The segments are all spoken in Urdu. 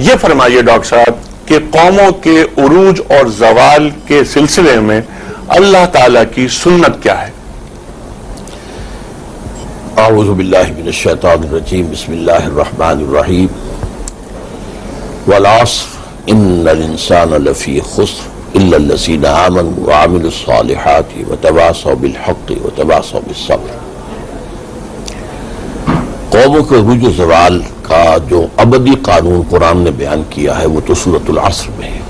یہ فرمائیے ڈاکٹر صاحب کہ قوموں کے عروج اور زوال کے سلسلے میں اللہ تعالیٰ کی سنت کیا ہے؟ اعوذ باللہ من الشیطان الرجیم، بسم اللہ الرحمن الرحیم۔ والعصر ان الانسان لفی خسر الا الذین آمنوا وعملوا الصالحات وتواصوا بالحق وتواصوا بالصبر۔ قوموں کے عروج و زوال کا جو ابدی قانون قرآن نے بیان کیا ہے وہ تو سورۃ العصر میں ہے۔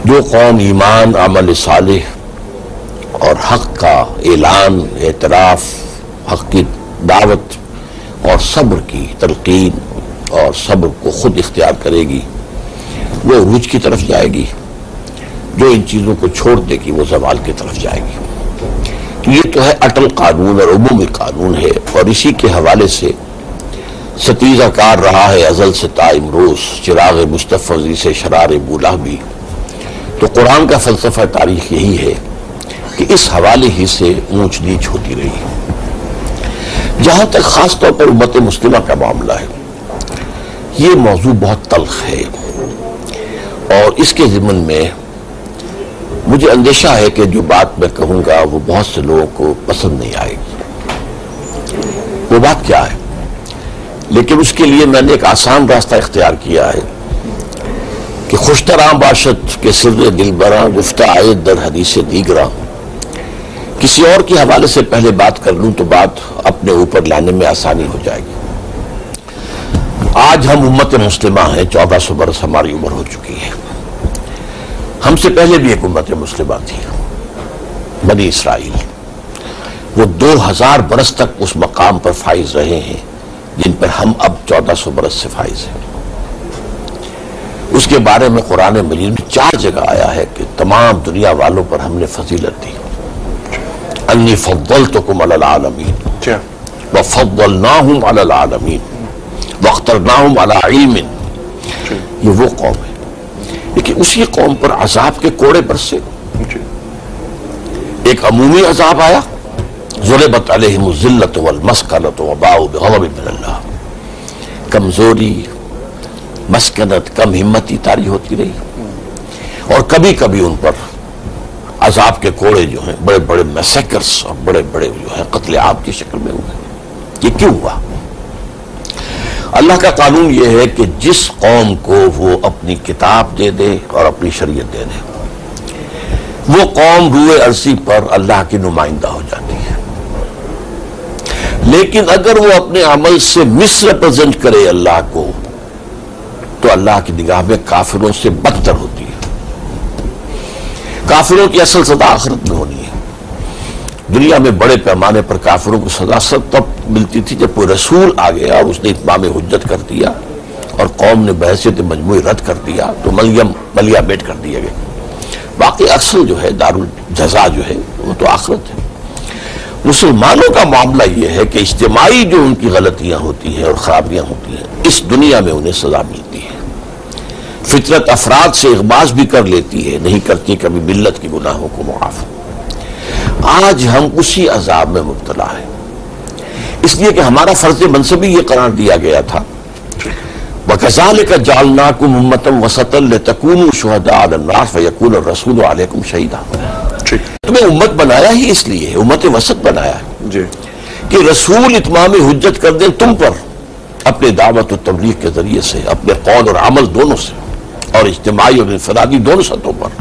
جو قوم ایمان، عمل صالح اور حق کا اعلان، اعتراف، حق کی دعوت اور صبر کی تلقین اور صبر کو خود اختیار کرے گی وہ عروج کی طرف جائے گی، جو ان چیزوں کو چھوڑ دے گی وہ زوال کی طرف جائے گی۔ تو یہ تو ہے اٹل قانون اور عمومی قانون ہے، اور اسی کے حوالے سے ستیزہ کار رہا ہے ازل سے تا امروز چراغ مستفضی سے شرار بولا بھی۔ تو قرآن کا فلسفہ تاریخ یہی ہے کہ اس حوالے ہی سے اونچ نیچ ہوتی رہی۔ جہاں تک خاص طور پر امت مسلمہ کا معاملہ ہے، یہ موضوع بہت تلخ ہے، اور اس کے ضمن میں مجھے اندیشہ ہے کہ جو بات میں کہوں گا وہ بہت سے لوگوں کو پسند نہیں آئے گی۔ وہ بات کیا ہے؟ لیکن اس کے لیے میں نے ایک آسان راستہ اختیار کیا ہے کہ خوشتراں باشد کے سر دل براں گفتہ آئے در حدیث دیگراں۔ کسی اور کے حوالے سے پہلے بات کر لوں تو بات اپنے اوپر لانے میں آسانی ہو جائے گی۔ آج ہم امت مسلمہ ہیں، 1400 برس ہماری عمر ہو چکی ہے۔ ہم سے پہلے بھی ایک امت مسلمہ تھی، بنی اسرائیل۔ وہ 2000 برس تک اس مقام پر فائز رہے ہیں جن پر ہم اب 1400 برس سے فائز ہیں۔ اس کے بارے میں قرآن مجید میں 4 جگہ آیا ہے کہ تمام دنیا والوں پر ہم نے فضیلت دی۔ انی فضلتکم علی العالمین وفضلناہم علی العالمین واخترناہم علی علم۔ یہ وہ قوم ہے، لیکن اسی قوم پر عذاب کے کوڑے برسے۔ ایک عمومی عذاب آیا، ضربت علیہم الذلۃ والمسکنۃ وباؤوا بغضب من اللہ۔ کمزوری، مسکنت، کم ہمتی طاری ہوتی رہی، اور کبھی کبھی ان پر عذاب کے کوڑے جو ہیں بڑے بڑے میسیکرز اور بڑے بڑے جو ہیں قتل عام کی شکل میں ہوئے۔ یہ کیوں ہوا؟ اللہ کا قانون یہ ہے کہ جس قوم کو وہ اپنی کتاب دے دے اور اپنی شریعت دے دے، وہ قوم روئے ارضی پر اللہ کی نمائندہ ہو جاتی ہے۔ لیکن اگر وہ اپنے عمل سے مس ریپرزینٹ کرے اللہ کو، تو اللہ کی نگاہ میں کافروں سے بدتر ہوتی ہے۔ کافروں کی اصل سزا آخرت میں ہونی ہے۔ دنیا میں بڑے پیمانے پر کافروں کو سزا تب ملتی تھی جب کوئی رسول آ گیا اور اس نے اتمام حجت کر دیا اور قوم نے بحثیت مجموعی رد کر دیا تو ملیا بیٹ کر دیا گیا۔ باقی اصل جو ہے دارالجزا جو ہے وہ تو آخرت ہے۔ مسلمانوں کا معاملہ یہ ہے کہ اجتماعی جو ان کی غلطیاں ہوتی ہیں اور خرابیاں ہوتی ہیں، اس دنیا میں انہیں سزا ملتی ہے۔ فطرت افراد سے اغماض بھی کر لیتی ہے، نہیں کرتی کبھی ملت کے گناہوں کو معاف۔ آج ہم اسی عذاب میں مبتلا ہیں، اس لیے کہ ہمارا فرض منصبی یہ قرار دیا گیا تھا، وَكَذَلِكَ جَعَلْنَاكُمْ أُمَّةً وَسَطًا لِتَكُونُوا شُهَدَاءَ عَلَى النَّاسِ وَيَكُونَ الرَّسُولُ عَلَيْكُمْ شَهِيدًا۔ تمہیں امت بنایا ہی اس لیے ہے، امت وسط بنایا ہے کہ رسول اتمام حجت کر دیں تم پر اپنے دعوت و تبلیغ کے ذریعے سے، اپنے قول اور عمل دونوں سے، اور اجتماعی اور انفرادی دونوں سطحوں پر۔